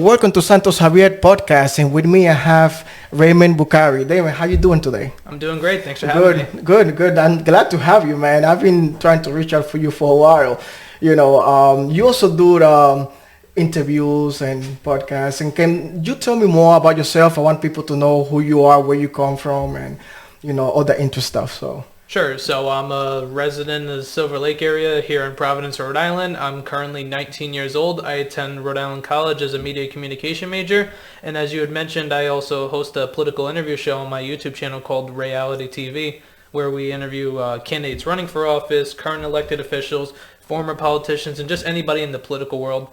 welcome to Santos Javier podcast, and with me I have Raymond Baccari. Raymond, how you doing today? I'm doing great. Thanks for having me. Good. I'm glad to have you, man. I've been trying to reach out for you for a while. You also do interviews and podcasts. And can you tell me more about yourself? I want people to know who you are, where you come from, and all the interest stuff. Sure. So I'm a resident of the Silver Lake area here in Providence, Rhode Island. I'm currently 19 years old. I attend Rhode Island College as a media communication major. And as you had mentioned, I also host a political interview show on my YouTube channel called Reality TV, where we interview candidates running for office, current elected officials, former politicians, and just anybody in the political world.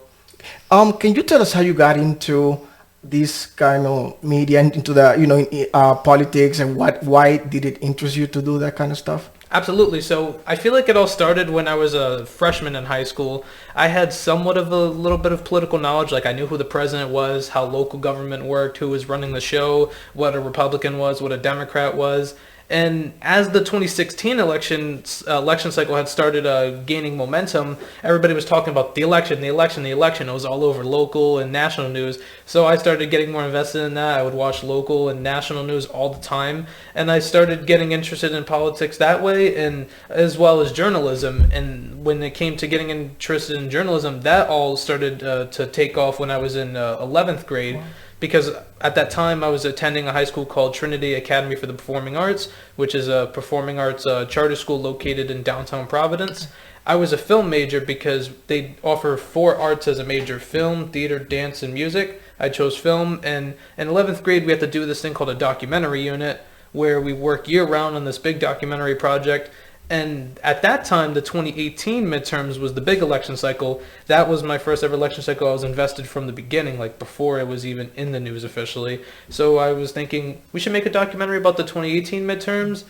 Can you tell us how you got into this kind of media and into the politics, and why did it interest you to do that kind of stuff? Absolutely. So I feel like it all started when I was a freshman in high school. I had somewhat of a little bit of political knowledge. Like I knew who the president was, how local government worked, who was running the show, what a Republican was, what a Democrat was. And as the 2016 election cycle had started gaining momentum, everybody was talking about the election. It was all over local and national news. So I started getting more invested in that. I would watch local and national news all the time. And I started getting interested in politics that way, and as well as journalism. And when it came to getting interested in journalism, that all started to take off when I was in 11th grade. Wow. Because at that time I was attending a high school called Trinity Academy for the Performing Arts, which is a performing arts charter school located in downtown Providence. I was a film major because they offer 4 arts as a major: film, theater, dance, and music. I chose film, and in 11th grade we had to do this thing called a documentary unit, where we work year-round on this big documentary project. And at that time, the 2018 midterms was the big election cycle. That was my first ever election cycle. I was invested from the beginning, like before it was even in the news officially. So I was thinking, we should make a documentary about the 2018 midterms.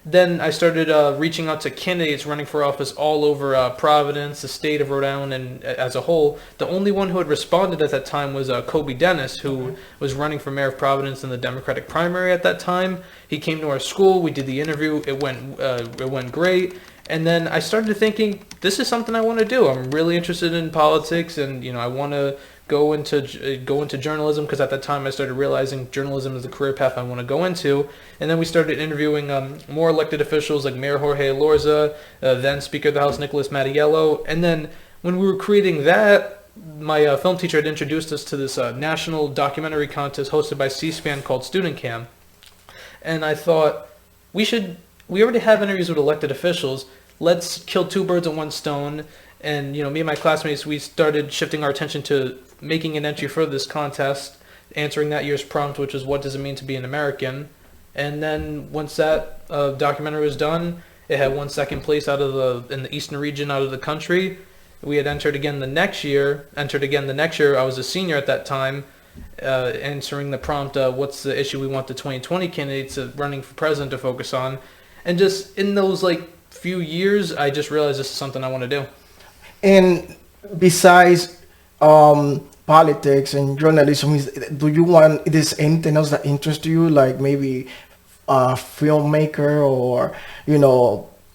Then I started reaching out to candidates running for office all over Providence, the state of Rhode Island, and as a whole. The only one who had responded at that time was Kobe Dennis, who was running for mayor of Providence in the Democratic primary at that time. He came to our school. We did the interview. It went great. And then I started thinking, this is something I want to do. I'm really interested in politics, and I want to go into journalism, because at that time I started realizing journalism is the career path I want to go into. And then we started interviewing more elected officials like Mayor Jorge Elorza, then Speaker of the House Nicholas Mattiello. And then when we were creating that, my film teacher had introduced us to this national documentary contest hosted by C-SPAN called Student Cam. And I thought, we already have interviews with elected officials. Let's kill 2 birds with 1 stone. And me and my classmates, we started shifting our attention to making an entry for this contest, answering that year's prompt, which is, what does it mean to be an American? And then once that documentary was done, it had won 2nd place in the eastern region out of the country. We had entered again the next year. I was a senior at that time, answering the prompt, what's the issue we want the 2020 candidates running for president to focus on? And just in those few years, I just realized this is something I want to do. And besides politics and journalism, is anything else that interests you, like maybe a filmmaker or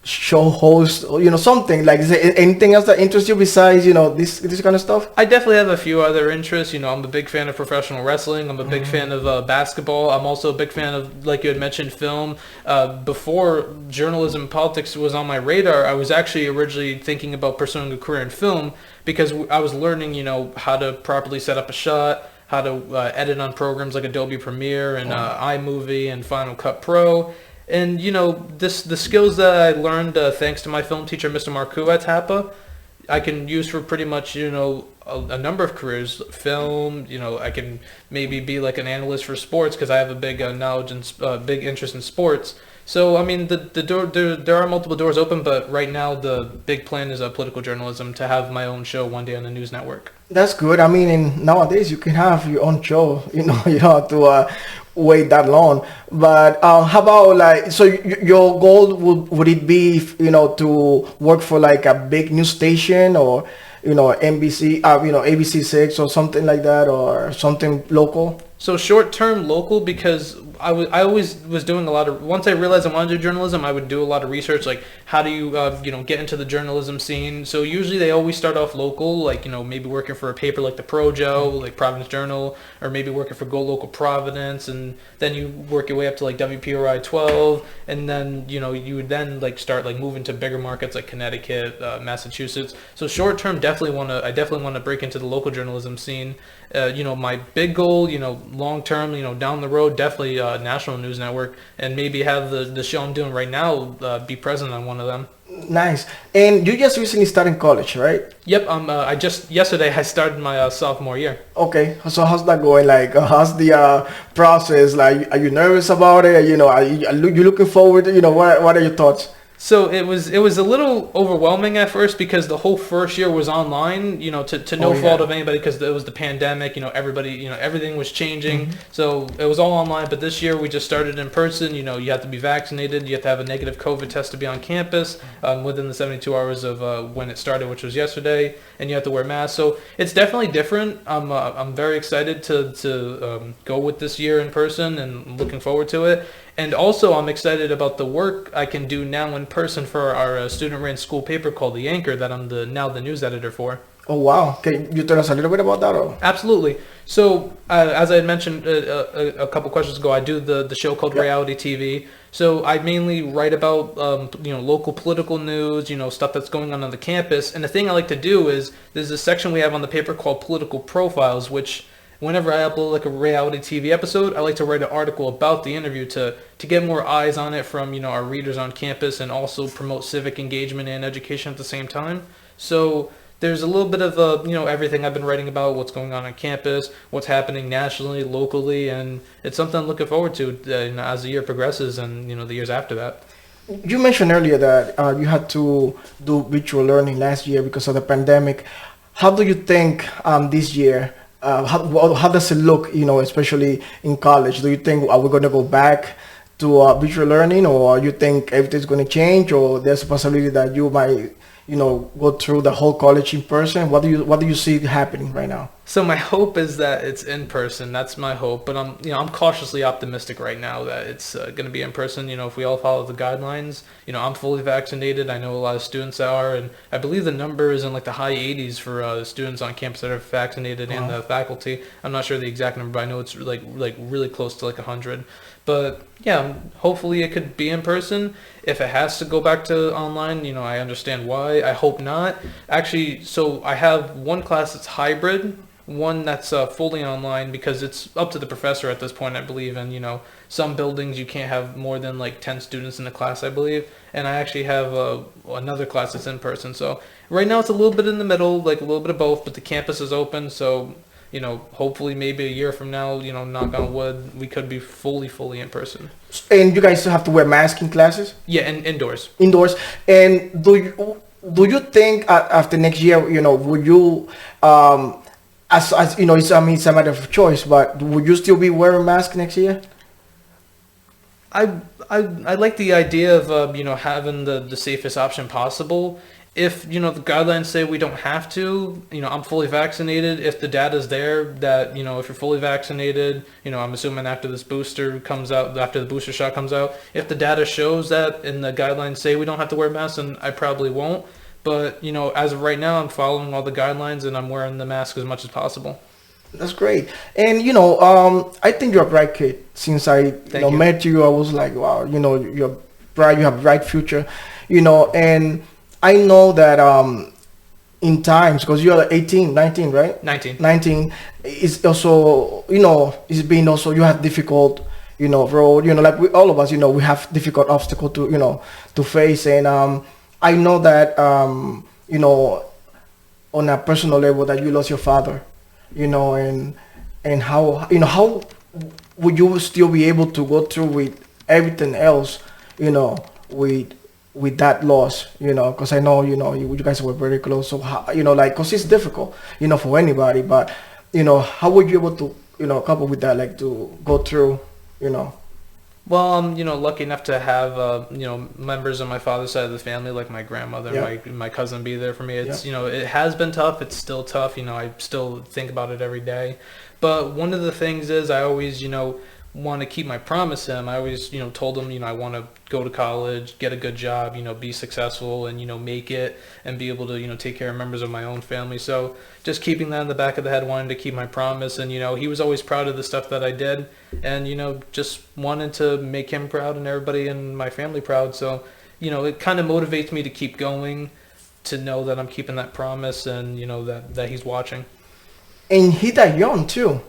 show host, or something like, is there anything else that interests you besides this kind of stuff? I definitely have a few other interests. I'm a big fan of professional wrestling. I'm a big fan of basketball. I'm also a big fan of, like you had mentioned, film. Before journalism and politics was on my radar, I was actually originally thinking about pursuing a career in film, because I was learning how to properly set up a shot, how to edit on programs like Adobe Premiere and iMovie and Final Cut Pro. And the skills that I learned thanks to my film teacher, Mr. Marcoux at Tapa, I can use for pretty much a number of careers. Film, I can maybe be like an analyst for sports, because I have a big knowledge and big interest in sports. So I mean, there are multiple doors open, but right now the big plan is political journalism, to have my own show one day on the news network. That's good. I mean, nowadays you can have your own show. You don't have to wait that long. But how about so your goal would it be to work for like a big news station, or NBC, ABC 6 or something like that, or something local? So short term local, because I always was doing a lot of, once I realized I wanted to do journalism, I would do a lot of research, like how do you get into the journalism scene. So usually they always start off local, like maybe working for a paper like the Projo, like Providence Journal, or maybe working for Go Local Providence, and then you work your way up to like WPRI 12, and then you would then like start like moving to bigger markets like Connecticut, Massachusetts. So short term, I definitely want to break into the local journalism scene. My big goal, long term, down the road, definitely national news network, and maybe have the show I'm doing right now be present on one of them. Nice. And you just recently started college, right? Yep. Yesterday I started my sophomore year. Okay. So how's that going? Like, how's the process? Like, are you nervous about it? Are you looking forward? What are your thoughts? So it was a little overwhelming at first because the whole first year was online, to no fault of anybody, because it was the pandemic, everybody, everything was changing. Mm-hmm. So it was all online, but this year we just started in person. You have to be vaccinated, you have to have a negative COVID test to be on campus within the 72 hours of when it started, which was yesterday, and you have to wear masks. So it's definitely different. I'm very excited to go with this year in person and looking forward to it. And also, I'm excited about the work I can do now in person for our student-ran school paper called The Anchor that I'm now the news editor for. Oh, wow. Can you tell us a little bit about that? Or? Absolutely. So, as I had mentioned a couple questions ago, I do the show called Reality TV. So I mainly write about local political news, stuff that's going on the campus. And the thing I like to do is there's a section we have on the paper called Political Profiles, which whenever I upload like a reality TV episode, I like to write an article about the interview to get more eyes on it from our readers on campus, and also promote civic engagement and education at the same time. So there's a little bit of everything I've been writing about, what's going on campus, what's happening nationally, locally, and it's something I'm looking forward to as the year progresses and the years after that. You mentioned earlier that you had to do virtual learning last year because of the pandemic. How do you think this year? How does it look, especially in college? Do you think are we going to go back to virtual learning, or you think everything's going to change, or there's a possibility that you might, go through the whole college in person? What do you see happening right now? So my hope is that it's in person. That's my hope, but I'm cautiously optimistic right now that it's going to be in person. If we all follow the guidelines. I'm fully vaccinated. I know a lot of students are, and I believe the number is in like the high 80s for students on campus that are vaccinated. Wow. And the faculty. I'm not sure the exact number, but I know it's like really close to like 100. But yeah, hopefully it could be in person. If it has to go back to online, I understand why. I hope not. Actually, so I have one class that's hybrid, one that's fully online, because it's up to the professor at this point, I believe. And some buildings you can't have more than like 10 students in the class, I believe. And I actually have another class that's in person. So right now it's a little bit in the middle, like a little bit of both, but the campus is open. So hopefully maybe a year from now, knock on wood, we could be fully in person. And you guys still have to wear masks in classes? Yeah, and indoors. Indoors. And do you think after next year, would you, as it's a matter of choice, but would you still be wearing masks next year? I like the idea of having the safest option possible. If the guidelines say we don't have to, I'm fully vaccinated. If the data's there that if you're fully vaccinated, I'm assuming after this booster comes out, after the booster shot comes out, if the data shows that and the guidelines say we don't have to wear masks, then I probably won't. But as of right now, I'm following all the guidelines and I'm wearing the mask as much as possible. That's great. And I think you're a bright kid. Since I met you, I was like, wow, you're bright. You have a bright future. And I know that in times, because you're 18, 19, right? 19 is also, it's been also, you have difficult, road, like all of us, we have difficult obstacle to face. And I know that, on a personal level that you lost your father, and how would you still be able to go through with everything else, with that loss, because I know, you guys were very close. So, how, because it's difficult, for anybody, but, how would you able to, couple with that, like to go through, Well, I'm, lucky enough to have, members on my father's side of the family, like my grandmother, my cousin be there for me. It's, it has been tough. It's still tough. I still think about it every day. But one of the things is I always, want to keep my promise to him. I always, told him, I want to go to college, get a good job, be successful and, make it and be able to, take care of members of my own family. So just keeping that in the back of the head, wanting to keep my promise. And, he was always proud of the stuff that I did and, just wanted to make him proud and everybody in my family proud. So, it kind of motivates me to keep going, to know that I'm keeping that promise and, that he's watching. And he died young too.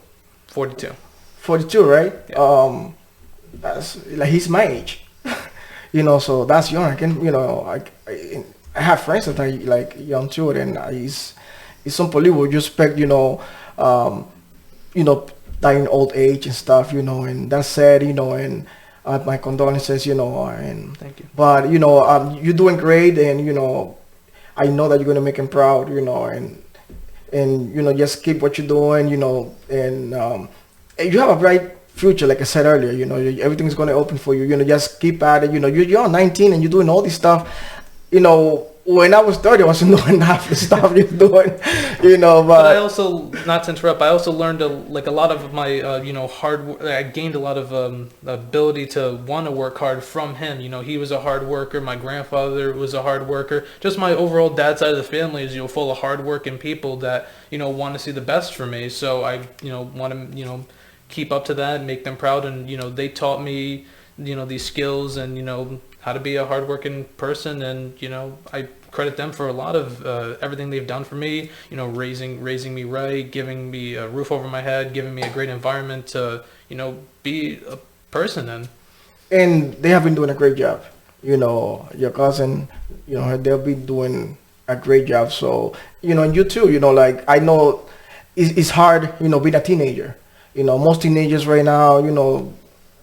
42. 42, right? Yeah. That's like he's my age. So that's young. I can, I have friends that are like young too, and it's unbelievable. You expect, dying old age and stuff, and that's sad, and my condolences, and Thank you. But you're doing great, and I know that you're gonna make him proud, and just keep what you're doing, and you have a bright future, like I said earlier. Everything's gonna open for you. Just keep at it. You're 19 and you're doing all this stuff. When I was 30, I wasn't doing half the stuff you're doing. But I also, not to interrupt, I also learned a lot of my I gained a lot of ability to want to work hard from him. He was a hard worker. My grandfather was a hard worker. Just my overall dad side of the family is full of hard working people that want to see the best for me. So I want to keep up to that and make them proud. And they taught me these skills and how to be a hardworking person, and I credit them for a lot of everything they've done for me. Raising me right, giving me a roof over my head, giving me a great environment to be a person in. And they have been doing a great job. Your cousin, they'll be doing a great job. So and you too. Like I know it's hard. Being a teenager. Most teenagers right now.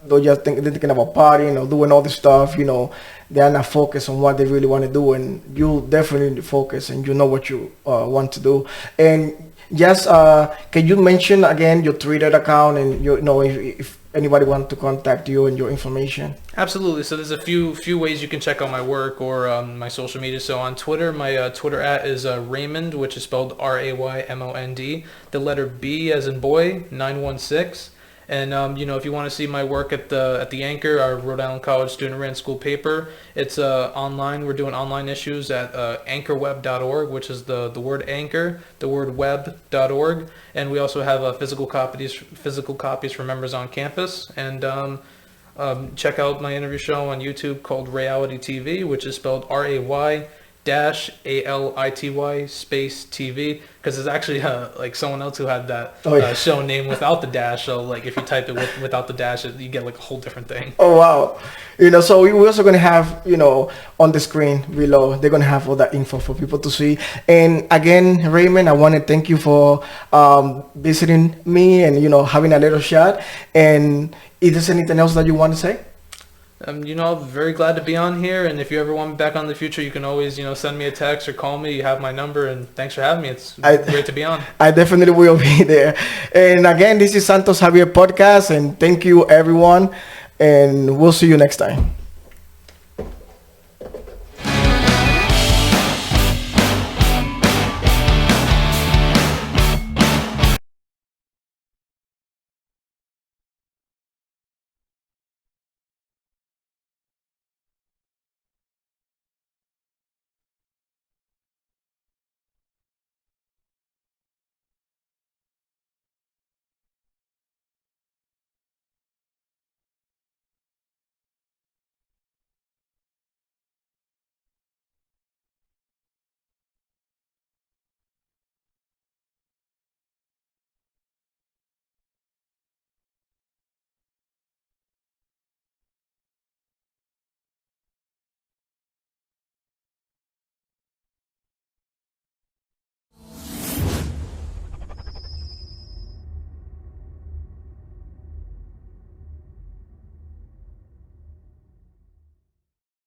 They're just thinking about partying or doing all this stuff. They're not focused on what they really want to do, and you definitely focus and you know what you want to do. And just can you mention again your Twitter account and if anybody wants to contact you and your information? Absolutely. So there's a few ways you can check out my work or my social media. So on Twitter, my Twitter @ is Raymond, which is spelled RAYMOND. The letter B as in boy 916. And if you want to see my work at the Anchor, our Rhode Island College student-ran school paper, it's online. We're doing online issues at anchorweb.org, which is the word anchor, the word web.org, and we also have physical copies for members on campus. And check out my interview show on YouTube called Reality TV, which is spelled RAY -ALITY space TV, because there's actually someone else who had that show name without the dash. So if you type it without the dash, you get a whole different thing. Oh wow. So we're also going to have on the screen below, they're going to have all that info for people to see. And again, Raymond, I want to thank you for visiting me and having a little chat. And is there anything else that you want to say? I'm very glad to be on here, and if you ever want me back on in the future, you can always, send me a text or call me. You have my number, and thanks for having me. It's great to be on. I definitely will be there. And again, this is Santos Javier Podcast, and thank you, everyone, and we'll see you next time.